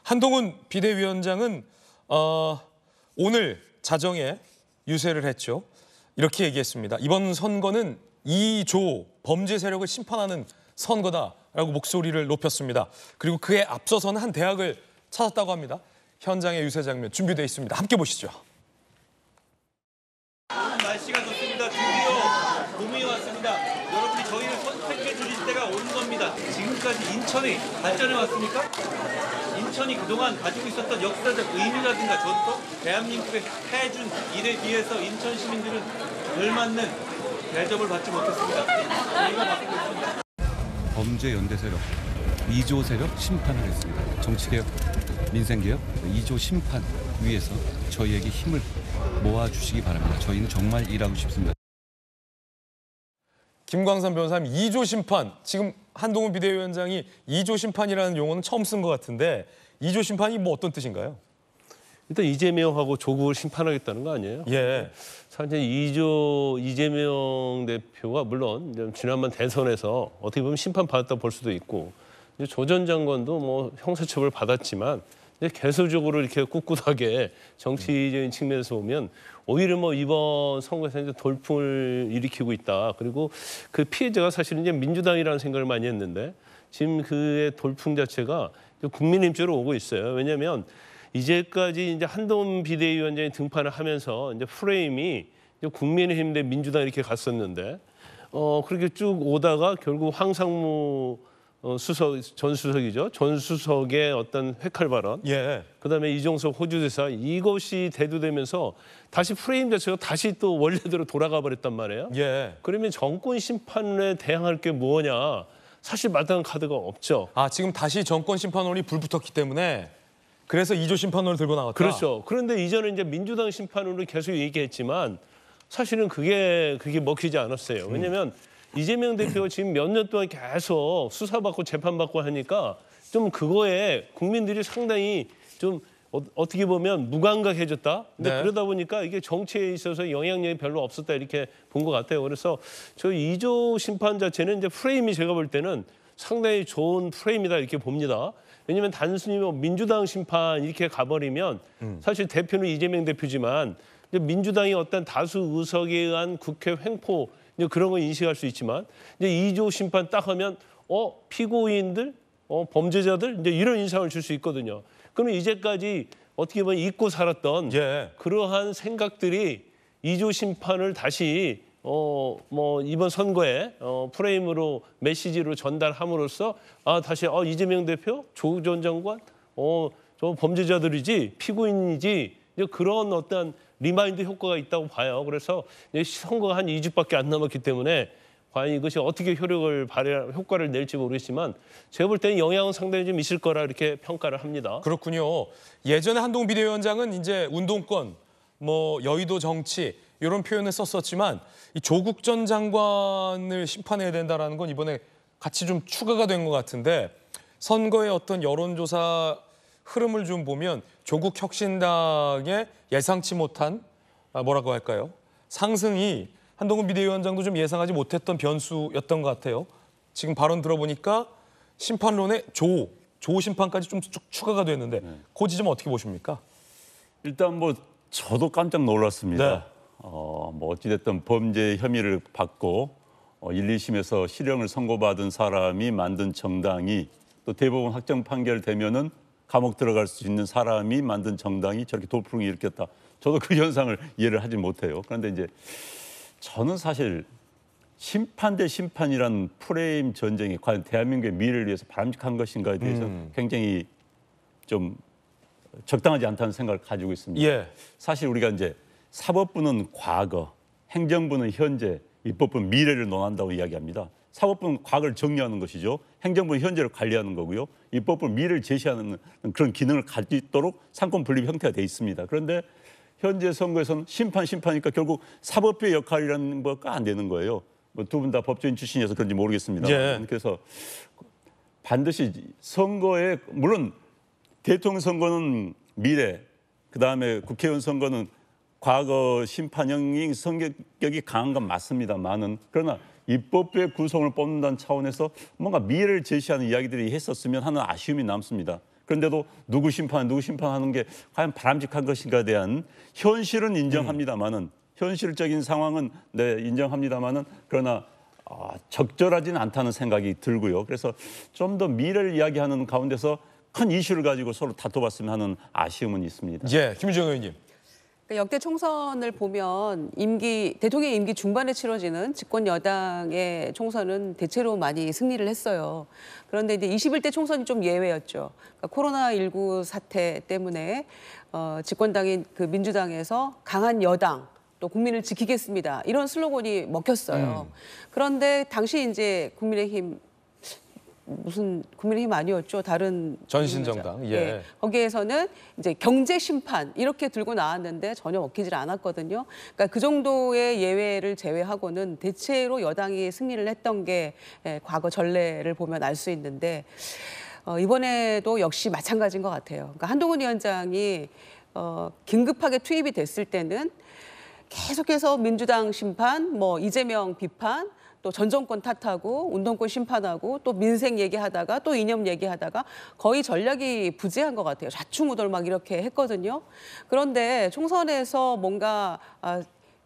한동훈 비대위원장은 오늘 자정에 유세를 했죠. 이렇게 얘기했습니다. 이번 선거는 2조 범죄 세력을 심판하는 선거다라고 목소리를 높였습니다. 그리고 그에 앞서서는 한 대학을 찾았다고 합니다. 현장의 유세 장면 준비되어 있습니다. 함께 보시죠. 날씨가 좋습니다. 드디어 봄이 왔습니다. 여러분이 저희를 선택해 주실 때가 온 겁니다. 지금까지 인천이 발전해 왔습니까? 인천이 그동안 가지고 있었던 역사적 의미라든가 전통, 대한민국의 해준 일에 비해서 인천 시민들은 걸맞는 대접을 받지 못했습니다. 저희가 받고 있습니다. 범죄 연대 세력, 2조 세력 심판을 했습니다. 정치개혁, 민생개혁, 2조 심판 위해서 저희에게 힘을 모아주시기 바랍니다. 저희는 정말 일하고 싶습니다. 김광삼 변호사님, 2조 심판. 지금 한동훈 비대위원장이 2조 심판이라는 용어는 처음 쓴 것 같은데 2조 심판이 뭐 어떤 뜻인가요? 일단 이재명하고 조국을 심판하겠다는 거 아니에요? 예. 사실 이재명 대표가 물론 지난번 대선에서 어떻게 보면 심판받았다 볼 수도 있고 조 전 장관도 뭐 형사처벌 받았지만 계속적으로 이렇게 꿋꿋하게 정치적인 측면에서 보면 오히려 뭐 이번 선거에서 이제 돌풍을 일으키고 있다. 그리고 그 피해자가 사실은 이제 민주당이라는 생각을 많이 했는데 지금 그의 돌풍 자체가 국민의힘 쪽으로 오고 있어요. 왜냐하면 이제까지 이제 한동훈 비대위원장이 등판을 하면서 이제 프레임이 이제 국민의힘 대 민주당 이렇게 갔었는데 그렇게 쭉 오다가 결국 황상무 전 수석이죠. 전 수석의 어떤 회칼 발언, 예. 그다음에 이종석 호주 대사 이것이 대두되면서 다시 프레임 자체가 다시 또 원래대로 돌아가 버렸단 말이에요. 예. 그러면 정권 심판에 대항할 게 뭐냐? 사실 마땅한 카드가 없죠. 지금 다시 정권 심판원이 불붙었기 때문에 그래서 2조 심판원을 들고 나왔다. 그렇죠. 그런데 이전에 이제 민주당 심판으로 계속 얘기했지만 사실은 그게 먹히지 않았어요. 왜냐하면 이재명 대표가 지금 몇 년 동안 계속 수사받고 재판받고 하니까 좀 그거에 국민들이 상당히 좀 어떻게 보면 무감각해졌다. 근데 네. 그러다 보니까 이게 정치에 있어서 영향력이 별로 없었다 이렇게 본 것 같아요. 그래서 저 2조 심판 자체는 이제 프레임이 제가 볼 때는 상당히 좋은 프레임이다 이렇게 봅니다. 왜냐하면 단순히 뭐 민주당 심판 이렇게 가버리면 사실 대표는 이재명 대표지만 이제 민주당이 어떤 다수 의석에 의한 국회 횡포 이제 그런 거 인식할 수 있지만 이제 2조 심판 딱 하면 피고인들, 범죄자들 이제 이런 인상을 줄 수 있거든요. 그러면 이제까지 어떻게 보면 잊고 살았던 그러한 생각들이 2조 심판을 다시 뭐 이번 선거에 프레임으로 메시지로 전달함으로써 다시 이재명 대표, 조 전 장관, 저 범죄자들이지 피고인이지 이제 그런 어떤 리마인드 효과가 있다고 봐요. 그래서 선거가 한 2주밖에 안 남았기 때문에 과연 이것이 어떻게 효과를 낼지 모르겠지만 제가 볼 때는 영향은 상당히 좀 있을 거라 이렇게 평가를 합니다. 그렇군요. 예전에 한동훈 비대위원장은 이제 운동권, 뭐 여의도 정치 이런 표현을 썼었지만 이 조국 전 장관을 심판해야 된다라는 건 이번에 같이 좀 추가가 된 것 같은데 선거의 어떤 여론조사 흐름을 좀 보면 조국 혁신당의 예상치 못한 뭐라고 할까요? 상승이 한동훈 비대위원장도 좀 예상하지 못했던 변수였던 것 같아요. 지금 발언 들어보니까 심판론에 조 심판까지 좀 추가가 됐는데 그 지점 어떻게 보십니까? 일단 뭐 저도 깜짝 놀랐습니다. 네. 뭐 어찌됐든 범죄 혐의를 받고 1, 2심에서 실형을 선고받은 사람이 만든 정당이 또 대법원 확정 판결되면은 감옥 들어갈 수 있는 사람이 만든 정당이 저렇게 돌풍을 일으켰다. 저도 그 현상을 이해를 하지 못해요. 그런데 이제 저는 사실 심판 대 심판이란 프레임 전쟁이 과연 대한민국의 미래를 위해서 바람직한 것인가에 대해서 굉장히 좀 적당하지 않다는 생각을 가지고 있습니다. 예. 사실 우리가 이제 사법부는 과거, 행정부는 현재, 입법부는 미래를 논한다고 이야기합니다. 사법부는 과거를 정리하는 것이죠. 행정부는 현재를 관리하는 거고요. 입법부는 미래를 제시하는 그런 기능을 가지도록 상권 분립 형태가 돼 있습니다. 그런데 현재 선거에서는 심판이니까 결국 사법부의 역할이라는 거가 안 되는 거예요. 뭐 두 분 다 법조인 출신이어서 그런지 모르겠습니다. 예. 그래서 반드시 선거에 물론 대통령 선거는 미래, 그다음에 국회의원 선거는 과거 심판형이 성격이 강한 건 맞습니다만은 그러나 입법부의 구성을 뽑는다는 차원에서 뭔가 미래를 제시하는 이야기들이 했었으면 하는 아쉬움이 남습니다. 그런데도 누구 심판하는 게 과연 바람직한 것인가에 대한 현실은 인정합니다만은 현실적인 상황은 네, 인정합니다만은 그러나 적절하지는 않다는 생각이 들고요. 그래서 좀 더 미래를 이야기하는 가운데서 큰 이슈를 가지고 서로 다퉈봤으면 하는 아쉬움은 있습니다. 예, 김유정 의원님. 역대 총선을 보면 대통령 임기 중반에 치러지는 집권 여당의 총선은 대체로 많이 승리를 했어요. 그런데 이제 21대 총선이 좀 예외였죠. 그러니까 코로나19 사태 때문에 집권당인 그 민주당에서 강한 여당 또 국민을 지키겠습니다. 이런 슬로건이 먹혔어요. 그런데 당시 이제 국민의힘 아니었죠. 다른 전신정당. 예. 예. 거기에서는 이제 경제 심판 이렇게 들고 나왔는데 전혀 먹히질 않았거든요. 그러니까 그 정도의 예외를 제외하고는 대체로 여당이 승리를 했던 게 과거 전례를 보면 알 수 있는데 이번에도 역시 마찬가지인 것 같아요. 그러니까 한동훈 위원장이 긴급하게 투입이 됐을 때는 계속해서 민주당 심판, 이재명 비판, 또 전 정권 탓하고 운동권 심판하고 또 민생 얘기하다가 또 이념 얘기하다가 거의 전략이 부재한 것 같아요. 좌충우돌 막 이렇게 했거든요. 그런데 총선에서 뭔가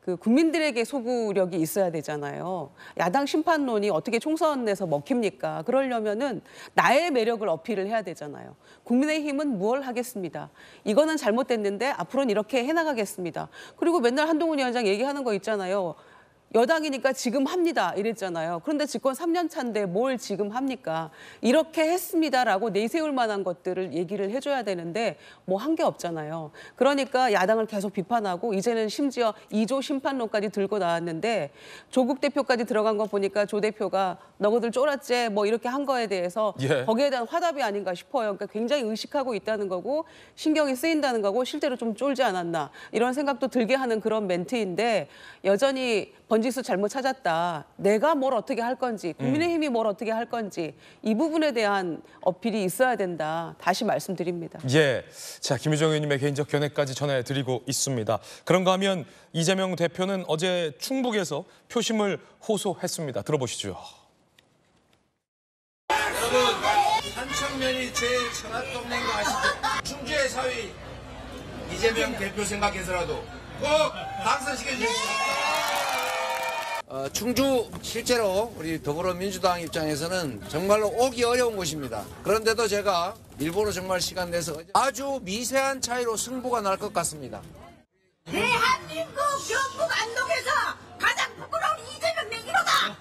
그 국민들에게 소구력이 있어야 되잖아요. 야당 심판론이 어떻게 총선에서 먹힙니까? 그러려면은 나의 매력을 어필을 해야 되잖아요. 국민의힘은 무얼 하겠습니다. 이거는 잘못됐는데 앞으로는 이렇게 해나가겠습니다. 그리고 맨날 한동훈 위원장 얘기하는 거 있잖아요. 여당이니까 지금 합니다 이랬잖아요. 그런데 집권 3년 차인데 뭘 지금 합니까? 이렇게 했습니다라고 내세울 만한 것들을 얘기를 해줘야 되는데 뭐 한 게 없잖아요. 그러니까 야당을 계속 비판하고 이제는 심지어 2조 심판론까지 들고 나왔는데 조국 대표까지 들어간 거 보니까 조 대표가 너희들 쫄았지 뭐 이렇게 한 거에 대해서 거기에 대한 화답이 아닌가 싶어요. 그러니까 굉장히 의식하고 있다는 거고 신경이 쓰인다는 거고 실제로 좀 쫄지 않았나 이런 생각도 들게 하는 그런 멘트인데 여전히 번지수 잘못 찾았다. 내가 뭘 어떻게 할 건지, 국민의힘이 뭘 어떻게 할 건지 이 부분에 대한 어필이 있어야 된다. 다시 말씀드립니다. 예, 자 김유정 의원님의 개인적 견해까지 전해드리고 있습니다. 그런가 하면 이재명 대표는 어제 충북에서 표심을 호소했습니다. 들어보시죠. 여러분, 한청면이 제일 천하 동네인 거 아시죠? 충주의 사위 이재명 대표 생각해서라도 꼭 당선시켜 주십시오. 충주 실제로 우리 더불어민주당 입장에서는 정말로 오기 어려운 곳입니다. 그런데도 제가 일부러 정말 시간 내서 아주 미세한 차이로 승부가 날 것 같습니다. 대한민국 경북 안동에서 가장 부끄러운 이재명 내기로다.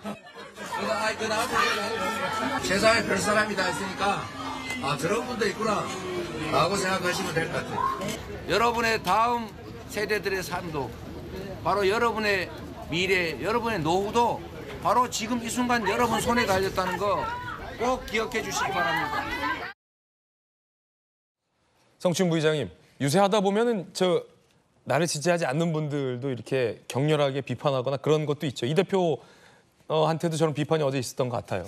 세상에 별 사람이 다 있으니까 저런 분도 있구나 라고 생각하시면 될 것 같아요. 여러분의 다음 세대들의 삶도 바로 여러분의 미래, 여러분의 노후도 바로 지금 이 순간 여러분 손에 달렸다는 거 꼭 기억해 주시기 바랍니다. 성춘 부의장님, 유세하다 보면은 나를 지지하지 않는 분들도 이렇게 격렬하게 비판하거나 그런 것도 있죠. 이 대표한테도 저런 비판이 어제 있었던 것 같아요.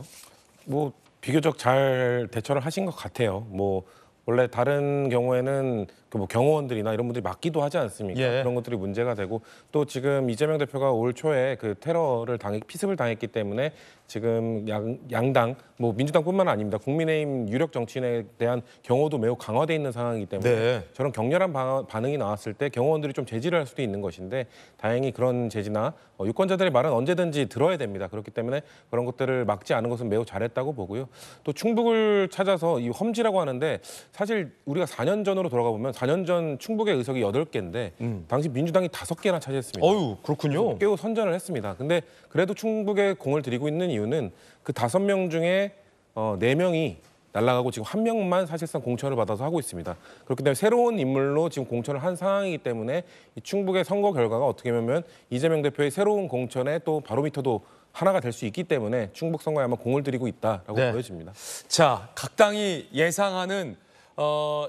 뭐 비교적 잘 대처를 하신 것 같아요. 뭐 원래 다른 경우에는 그 경호원들이나 이런 분들이 막기도 하지 않습니까? 예. 그런 것들이 문제가 되고 또 지금 이재명 대표가 올 초에 그 테러를 피습을 당했기 때문에 지금 양당 뭐 민주당뿐만 아닙니다. 국민의힘 유력 정치인에 대한 경호도 매우 강화돼 있는 상황이기 때문에 네. 저런 격렬한 반응이 나왔을 때 경호원들이 좀 제지를 할 수도 있는 것인데 다행히 그런 제지나 유권자들의 말은 언제든지 들어야 됩니다. 그렇기 때문에 그런 것들을 막지 않은 것은 매우 잘했다고 보고요. 또 충북을 찾아서 이 험지라고 하는데 사실 우리가 4년 전으로 돌아가 보면 4년 전 충북의 의석이 8개인데 당시 민주당이 5개나 차지했습니다. 어유 그렇군요. 깨우 선전을 했습니다. 근데 그래도 충북에 공을 들이고 있는 이유는 그 5명 중에 4명이 날아가고 지금 1명만 사실상 공천을 받아서 하고 있습니다. 그렇기 때문에 새로운 인물로 지금 공천을 한 상황이기 때문에 이 충북의 선거 결과가 어떻게 보면 이재명 대표의 새로운 공천의 또 바로미터도 하나가 될 수 있기 때문에 충북 선거에 아마 공을 들이고 있다라고 보여집니다. 자, 각 당이 예상하는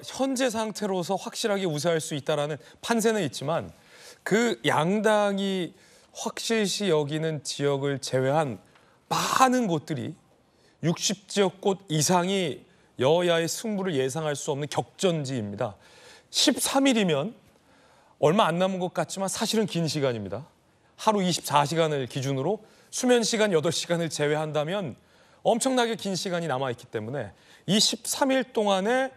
현재 상태로서 확실하게 우세할 수 있다라는 판세는 있지만 그 양당이 확실시 여기는 지역을 제외한 많은 곳들이 60지역 곳 이상이 여야의 승부를 예상할 수 없는 격전지입니다. 13일이면 얼마 안 남은 것 같지만 사실은 긴 시간입니다. 하루 24시간을 기준으로 수면 시간 8시간을 제외한다면 엄청나게 긴 시간이 남아있기 때문에 이 13일 동안에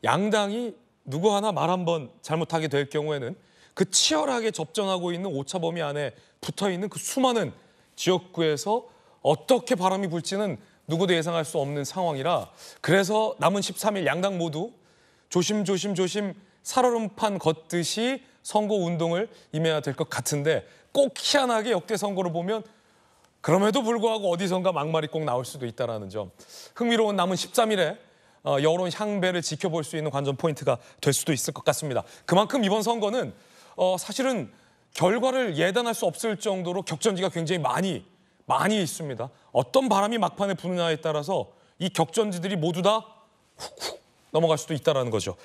양당이 누구 하나 말 한번 잘못하게 될 경우에는 그 치열하게 접전하고 있는 오차범위 안에 붙어있는 그 수많은 지역구에서 어떻게 바람이 불지는 누구도 예상할 수 없는 상황이라 그래서 남은 13일 양당 모두 조심 살얼음판 걷듯이 선거운동을 임해야 될 것 같은데 꼭 희한하게 역대 선거를 보면 그럼에도 불구하고 어디선가 막말이 꼭 나올 수도 있다는 점. 흥미로운 남은 13일에 여론 향배를 지켜볼 수 있는 관전 포인트가 될 수도 있을 것 같습니다. 그만큼 이번 선거는 사실은 결과를 예단할 수 없을 정도로 격전지가 굉장히 많이 있습니다. 어떤 바람이 막판에 부느냐에 따라서 이 격전지들이 모두 다 훅훅 넘어갈 수도 있다는 거죠.